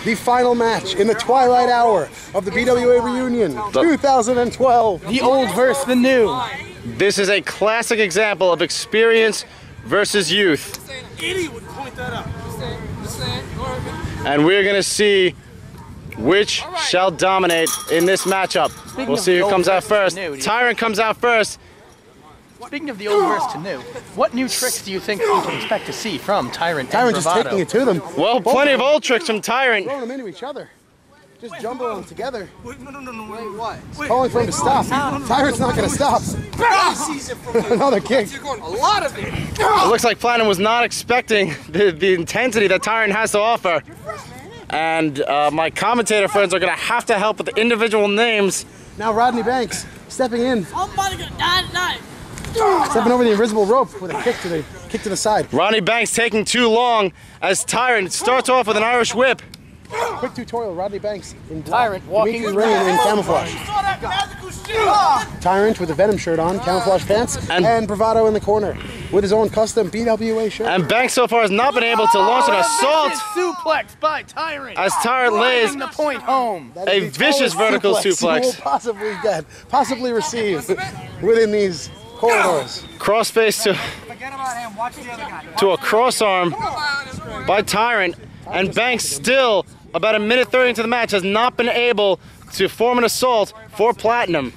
The final match in the twilight hour of the BWA reunion 2012. The old versus the new. This is a classic example of experience versus youth. And we're going to see which shall dominate in this matchup. We'll see who comes out first. Tyrant comes out first. Speaking of the old versus to new, what new tricks do you think we can expect to see from Tyrant? Tyrant just taking it to them. Well, plenty of old tricks from Tyrant. Throwing them into each other. Just jumbling them together. Wait, no. Wait, what? Calling for him to stop. Tyrant's not going to stop. Another kick. A lot of it. It looks like Platinum was not expecting the intensity that Tyrant has to offer. And my commentator friends are going to have to help with the individual names. Now Rodney Banks stepping in. Somebody gonna die tonight. Stepping over the invisible rope with a kick to the side. Rodney Banks taking too long as Tyrant starts off with an Irish whip. Quick tutorial, Rodney Banks in Tyrant walking Demitri in camouflage. Tyrant with a Venom shirt on, camouflage pants, and Bravado in the corner with his own custom BWA shirt. And Banks so far has not been able to launch an assault. Suplex by Tyrant. As Tyrant lays the point home. a vicious vertical suplex. He will possibly receive within these corridors. Crossface to a cross arm by Tyrant, and Banks still about 1:30 into the match has not been able to form an assault for Platinum.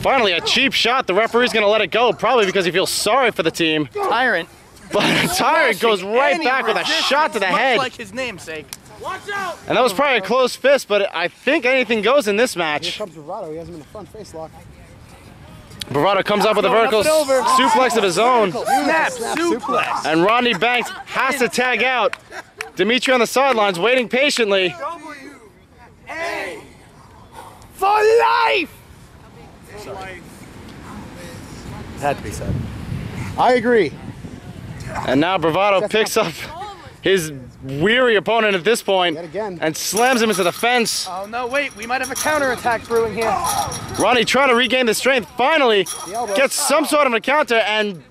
Finally, a cheap shot. The referee's going to let it go, probably because he feels sorry for the team. Tyrant. But Tyrant goes right back with a shot to the head. Like his namesake. And that was probably a close fist, but I think anything goes in this match. Here comes Bravado. He has him in the front face lock. Bravado comes up with a vertical suplex of his own. Snap suplex. And Rodney Banks has to tag out. Demitri on the sidelines waiting patiently. WA for life! Had to be said. I agree. And now Bravado picks up his weary opponent at this point and slams him into the fence. Oh no, wait, we might have a counterattack brewing here. Rodney trying to regain the strength, finally gets some sort of a counter, and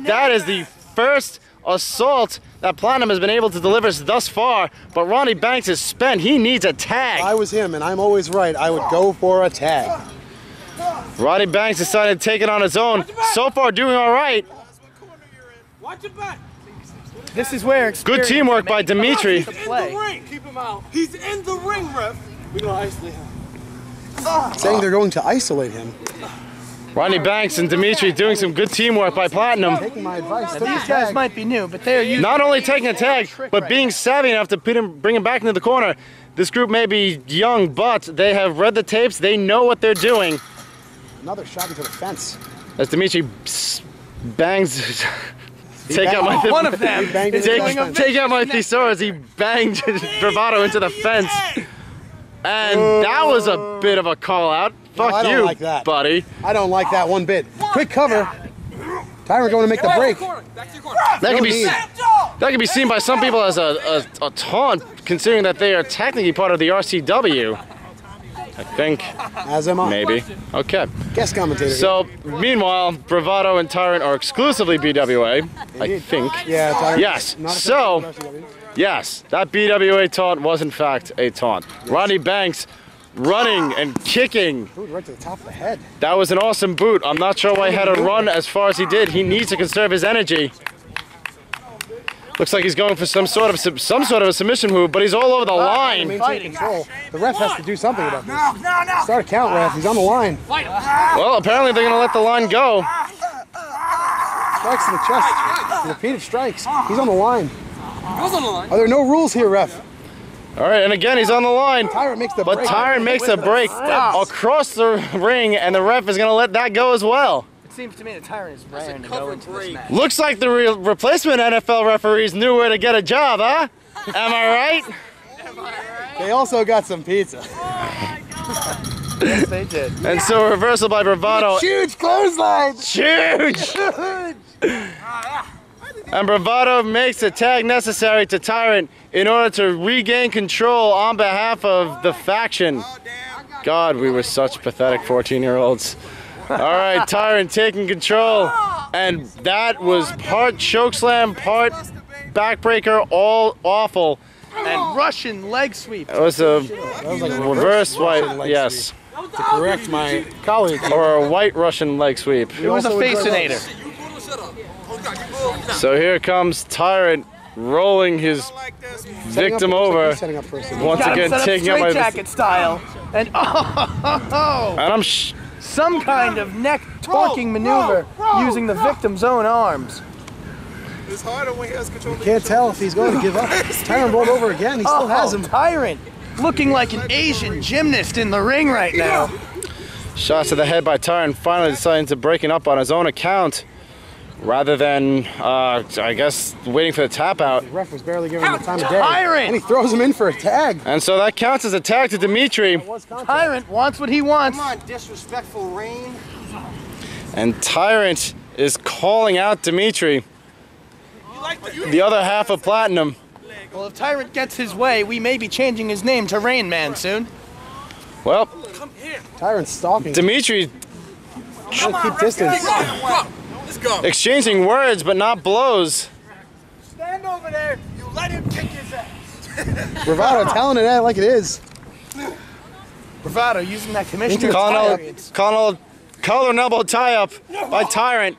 that is the first assault that Platinum has been able to deliver thus far. But Rodney Banks is spent. He needs a tag. If I was him, and I'm always right, I would go for a tag. Rodney Banks decided to take it on his own. So far doing all right. Watch your back. This is where good teamwork by Demitri. He's in the ring. Keep him out. He's in the ring, ref. We're going to isolate him. Saying they're going to isolate him. Rodney Banks and Demitri doing some good teamwork by Platinum. Taking my advice. These guys might be new, but they are using not only taking a tag, but being savvy enough to bring him back into the corner. This group may be young, but they have read the tapes. They know what they're doing. Another shot into the fence. As Demitri bangs... Take out my thesaurus. He banged Bravado into the fence, and that was a bit of a call out. Fuck you, like that, buddy. I don't like that one bit. Quick cover. Tyrant going to make the break. That can be seen by some people as a taunt, considering that they are technically part of the RCW. I think. As am I. Maybe. Okay. Guest commentator. So, meanwhile, Bravado and Tyrant are exclusively BWA. I think. Yeah, Tyrant. Yes. So, yes, that BWA taunt was in fact a taunt. Yes. Rodney Banks running and kicking. Boot right to the top of the head. That was an awesome boot. I'm not sure why he had to run as far as he did. He needs to conserve his energy. Looks like he's going for some sort of a submission move, but he's all over the line. Maintain control. The ref has to do something about this. Start a count, ref. He's on the line. Well, apparently they're going to let the line go. Strikes in the chest. Repeated strikes. He's on the line. Are there no rules here, ref? All right, and again, he's on the line. Tyrant makes the break. But Tyrant makes a break across the ring, and the ref is going to let that go as well. It seems to me the Tyrant is raring to go into this match. Looks like the replacement NFL referees knew where to get a job, huh? Am I right? They also got some pizza. Yes, they did. And so a reversal by Bravado. Huge clothesline! Huge! And Bravado makes the tag necessary to Tyrant in order to regain control on behalf of the faction. God, we were such pathetic 14-year-olds. All right, Tyrant taking control. And that was part chokeslam, part backbreaker, all awful. And Russian leg sweep. It was a like a reverse white, leg yes. To correct my colleague. Or a white Russian leg sweep. It was a fascinator. So here comes Tyrant rolling his victim over. Once again, taking up my jacket style. And and I'm some kind of neck torquing maneuver using the victim's own arms. It's harder when he has control. You can't tell if he's going to give up. Tyrant rolled over again. He still has him. Tyrant looking like an Asian gymnast in the ring right now. shots to the head by Tyrant, finally deciding to breaking up on his own account rather than, I guess, waiting for the tap out. The ref was barely giving him the time of day. Tyrant! And he throws him in for a tag. And so that counts as a tag to Demitri. Tyrant wants what he wants. Come on, disrespectful Rain. And Tyrant is calling out Demitri, the other half of Platinum. Well, if Tyrant gets his way, we may be changing his name to Rain Man soon. Well, Tyrant's stalking. Demitri Keep distance. Let's go. exchanging words but not blows. Stand over there. You let him kick his ass. Bravado telling it like it is. Bravado using that commissioner. Calling a collar and elbow tie-up by Tyrant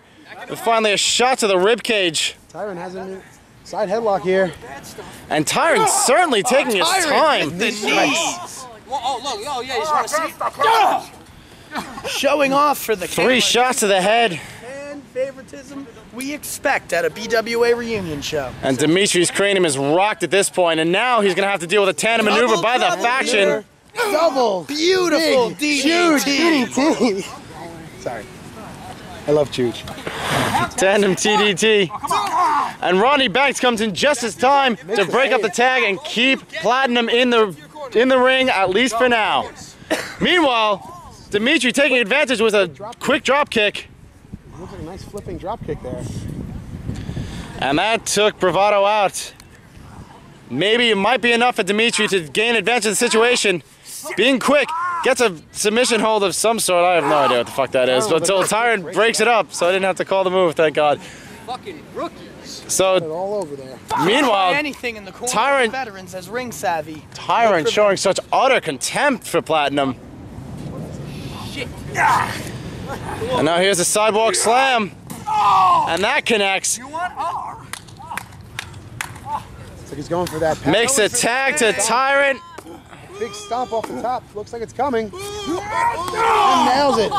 with finally a shot to the rib cage. Tyrant has him side headlock here. And Tyrant certainly taking his time. The knees. Oh, look. Oh, yeah, you trying to see? Showing off for the Three shots to the head. and favoritism we expect at a BWA reunion show. And Dimitri's cranium is rocked at this point, and now he's going to have to deal with a tandem maneuver by the faction. Double. Beautiful Big, DDT. DDT. Sorry. I love Chooch. Tandem TDT. And Rodney Banks comes in just as time to break up the tag and keep Platinum in the ring, at least for now. Meanwhile, Demitri taking advantage with a quick drop kick. Looks like a nice flipping drop kick there. And that took Bravado out. Maybe it might be enough for Demitri to gain advantage of the situation. Being quick, gets a submission hold of some sort. I have no idea what the fuck that is. But until Tyrant breaks it up, so I didn't have to call the move, thank God. Fucking rookies. So, All over there. meanwhile, Anything in the corner Tyrant- of veterans as ring savvy. Tyrant showing such utter contempt for Platinum. And now here's a sidewalk slam. And that connects. Looks like he's going for that. Makes a tag to Tyrant. Big stomp off the top. Looks like it's coming. And nails it.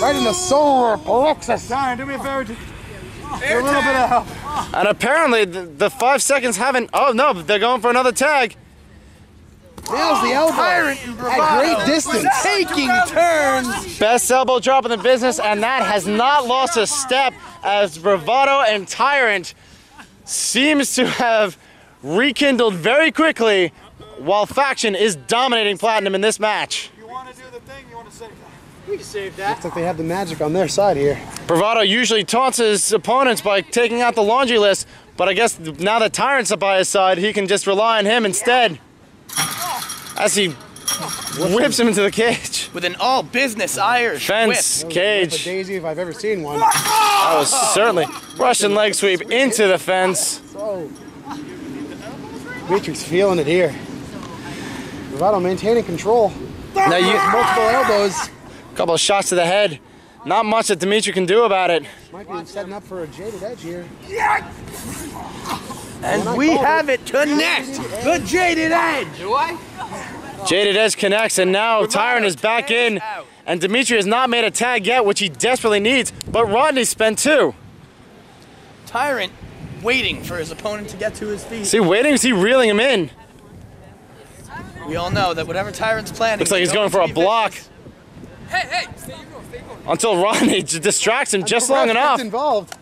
Right in the solar plexus. Tyrant, do me a favor. Do a little bit of help. And apparently the 5 seconds haven't. Oh no, they're going for another tag. Nails the elbow. Tyrant and At Bravado great distance. taking turns. Best elbow drop in the business, and that has not lost a step as Bravado and Tyrant seems to have rekindled very quickly while Faction is dominating Platinum in this match. You want to do the thing? You want to save that? We can save that. Looks like they have the magic on their side here. Bravado usually taunts his opponents by taking out the laundry list, but I guess now that Tyrant's by his side, he can just rely on him instead. As he whips him into the cage. With an all-business Irish Fence, whip. A cage. daisy if I've ever seen one. That was certainly Russian leg sweep into the fence. So, Dimitri's feeling it here. Bravado maintaining control. Now you, Multiple elbows. a couple of shots to the head. Not much that Demitri can do about it. Might be setting up for a jaded edge here. And we have it connect. The Jaded Edge. Jaded Edge connects, and now Tyrant is back in, and Demitri has not made a tag yet, which he desperately needs, but Rodney spent two. Tyrant waiting for his opponent to get to his feet. Is he waiting? Is he reeling him in? We all know that whatever Tyrant's planning. Looks like he's going for a block. Hey, stay you go. Until Rodney distracts him just long enough. Involved.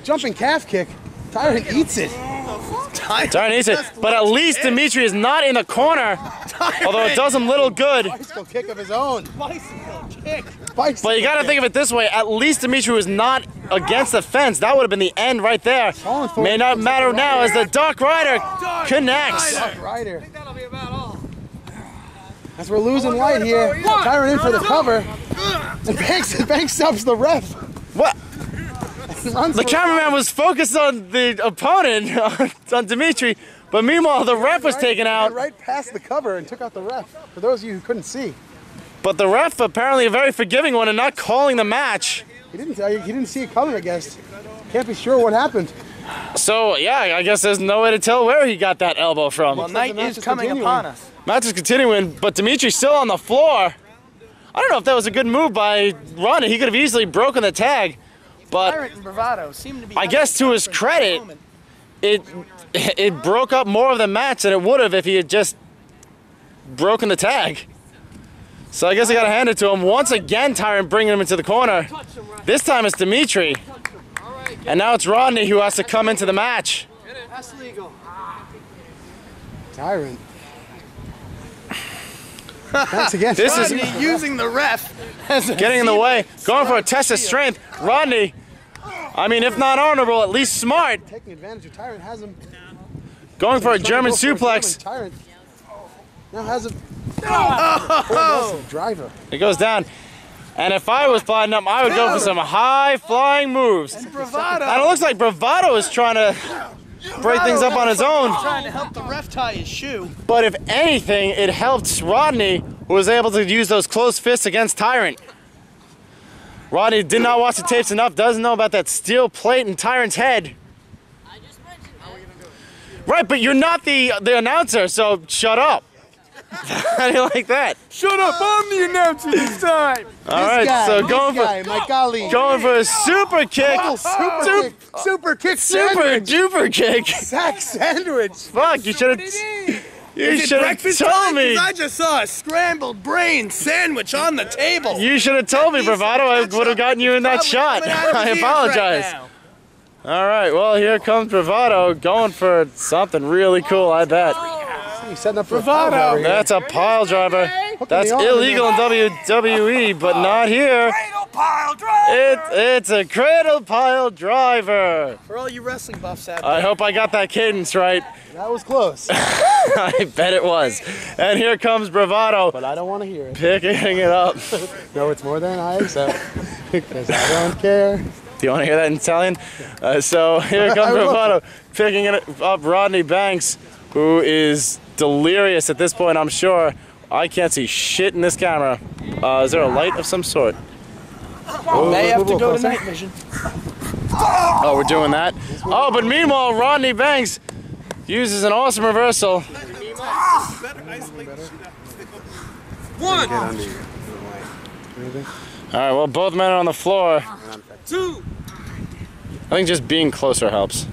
Jumping calf kick. Tyrant eats it. Tyrant needs it, but at least Demitri is not in the corner, although it does him little good. Bicycle kick of his own. Bicycle kick. Bicycle But you gotta think of it this way, at least Demitri was not against the fence. That would have been the end right there. May not matter now as the Dark Rider connects. Rider. That'll be about all. As we're losing light here. Tyrant in for the cover. And Banks stops the ref. What? the cameraman was focused on the opponent, on Demitri, but meanwhile the ref was taken out. Right past the cover and took out the ref, for those of you who couldn't see. But the ref, apparently a very forgiving one, and not calling the match. He didn't see it coming, I guess. Can't be sure what happened. So, yeah, I guess there's no way to tell where he got that elbow from. Well, night is coming upon us. Match is continuing, but Demitri's still on the floor. I don't know if that was a good move by Rodney. He could have easily broken the tag, but Tyrant and Bravado seem to be. I guess to his credit, it broke up more of the match than it would have if he had just broken the tag. So I guess I gotta hand it to him. Once again, Tyrant bringing him into the corner. This time it's Demitri. And now it's Rodney who has to come into the match. That's legal. Tyrant. Thanks again. This is Rodney using the ref as a getting in the way, going for a test of strength. Rodney, I mean, if not honorable, at least smart. Taking advantage of Tyrant has him. Going for a German suplex. Tyrant now has him. Oh! Driver. It goes down. And if I was Platinum, I would go for some high-flying moves. And Bravado. And it looks like Bravado is trying to break things up on his own. Trying to help the ref tie his shoe. But if anything, it helped Rodney, who was able to use those closed fists against Tyrant. Rodney did not watch the tapes enough, doesn't know about that steel plate in Tyrant's head. I just mentioned that. Right, but you're not the announcer, so shut up. How do you like that? Shut up! I'm the announcer this time. All right, so going my colleague. for a super kick. Super kick. Super duper kick. Sack sandwich. Fuck, you should have. You should have told me. I just saw a scrambled brain sandwich on the table. You should have told me, Bravado. I would have gotten you in that shot. I apologize. All right, well, here comes Bravado going for something really cool, I bet. He's setting up for Bravado. That's a pile driver. That's illegal in WWE, but not here. Cradle pile drive. It's a cradle pile driver. For all you wrestling buffs out there. I hope I got that cadence right. That was close. I bet it was. And here comes Bravado. But I don't want to hear it. Picking it up. No, it's more than I accept. Because I don't care. Do you want to hear that in Italian? So here comes Bravado picking it up. Rodney Banks, who is delirious at this point, I'm sure. I can't see shit in this camera. Is there a light of some sort? They have to go to night vision. Oh, we're doing that? Oh, but meanwhile, Rodney Banks uses an awesome reversal. One. All right, well, both men are on the floor. Two. I think just being closer helps.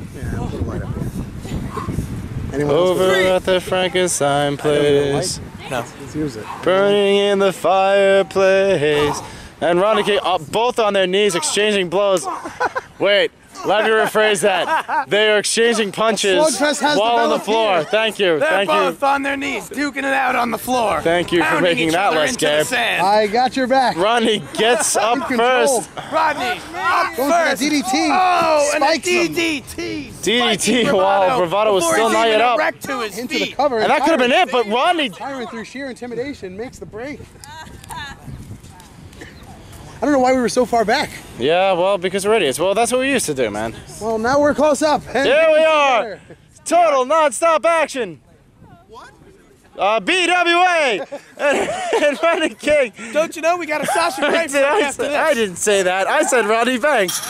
Anyone else Over at the Frankenstein place. No. Let's use it. Burning in the fireplace. And Rodney King, both on their knees, exchanging blows. Wait, let me rephrase that. They are exchanging punches while on the floor. Thank you. They're both on their knees, duking it out on the floor. Thank you for making that less gay. I got your back. Rodney gets up first. Rodney, up Going for that first. DDT. Oh, and a Spikes him. DDT. DDT while Bravado was still not yet up. To his Into the feet. cover. And that could have been it, but Rodney... Tyrant through sheer intimidation makes the break. I don't know why we were so far back. Yeah, well, because we're idiots. Well, that's what we used to do, man. Well, now we're close up. And Here we are. Total non-stop action. What? BWA and Rodney King. Don't you know we got a Sasha Grace after this? I didn't say that. I said Rodney Banks.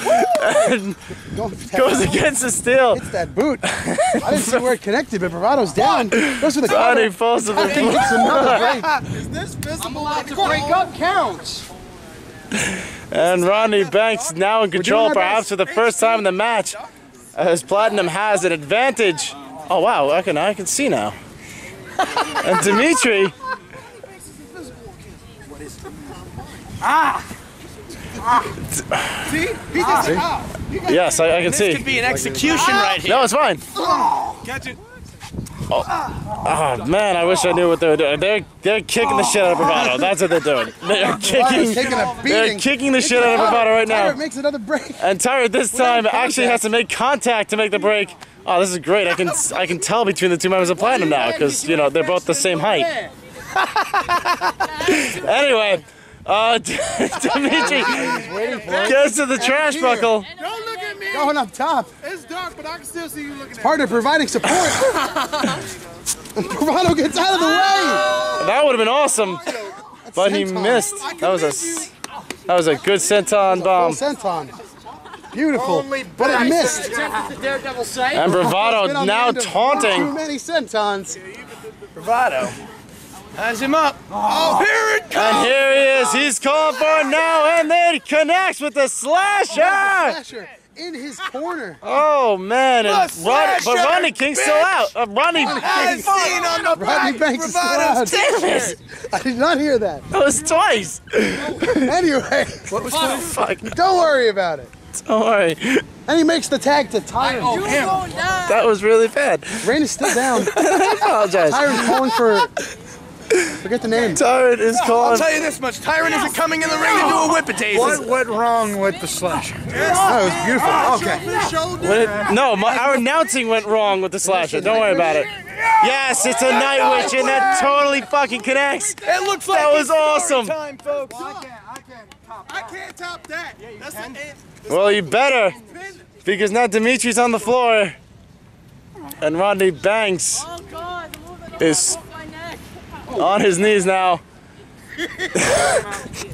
And goes against the steel. Hits that boot. I didn't see where it connected, but Bravado's down. Goes for the Rodney cover. falls to the Hits another break. Is this visible? To break up counts. And Rodney Banks now in control, our perhaps best. for the first time in the match, as Platinum has an advantage. Oh wow, I can see now. And Demitri. See? He just Yes, I can This see. could be an execution right here. No, it's fine. catch it. Oh man, I wish I knew what they were doing. They're kicking the shit out of Bravado. That's what they're doing. They're Bravado's taking a They're beating. kicking the shit out of Bravado right now. Tyrant makes another break. And Tyrant this time actually has to make contact to make the break. Oh, this is great. I can tell between the two members of Platinum now because you know they're both the same height. Anyway, Demitri gets to the trash buckle. Don't look at Going up top. It's dark, but I can still see you looking at Partner providing support. And Bravado gets out of the way. That would have been awesome, but he missed. That was a good senton bomb. Senton. Beautiful, but it missed. And Bravado now Too taunting. many sentons. Bravado has him up. Oh, here it comes! And here he is. He's calling for it now, and then he connects with the slasher. Slasher in his corner. Oh man! And slasher, but Rodney King's still out. Rodney As seen on the Rodney back, Banks is still Bravado's out. Damn it! I did not hear that. That was twice. Anyway, Fuck. don't worry about it. Don't worry. And he makes the tag to Tyrant. You're going down. That was really bad. Rain is still down. I apologize. Tyrant calling for. Forget the name. Tyrant is I'll calling. tell you this much, Tyrant isn't coming in the ring to do a whip-a-daisy. What went wrong with the slasher? Oh, it was beautiful. Okay. No, our announcing went wrong with the slasher. Don't worry about it. Yes, it's a Night Witch, and that totally fucking connects. It looks like That was it's story awesome. time, folks. I can't top that. That's the end. Well, you better, because now Dimitri's on the floor, and Rodney Banks Oh God, the move that is broke my neck. on his knees now.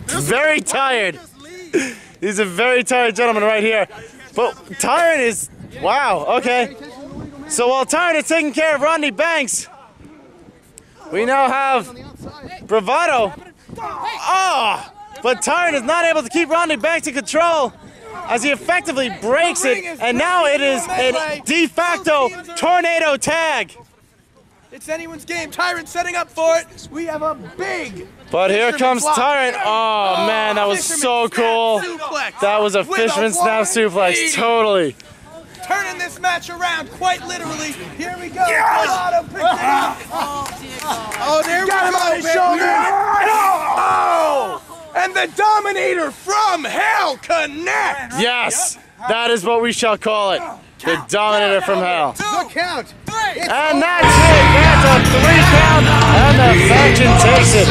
Very tired. He's a very tired gentleman right here. But Tyrant is, wow, okay. So while Tyrant is taking care of Rodney Banks, we now have Bravado. Oh, but Tyrant is not able to keep Rodney Banks in control as he effectively breaks it, and now it is a de facto tornado tag. It's anyone's game. Tyrant setting up for it. We have a big. But here comes Tyrant. Oh man, that was so cool. That was a fisherman snap suplex, totally. Turning this match around quite literally. Here we go. Bravado picks it up. Oh, there we go. Oh! And the Dominator from Hell connects. Yes, that is what we shall call it. The Dominator from Hell. Good count. And that's it. That's a 3 count, and the faction takes it.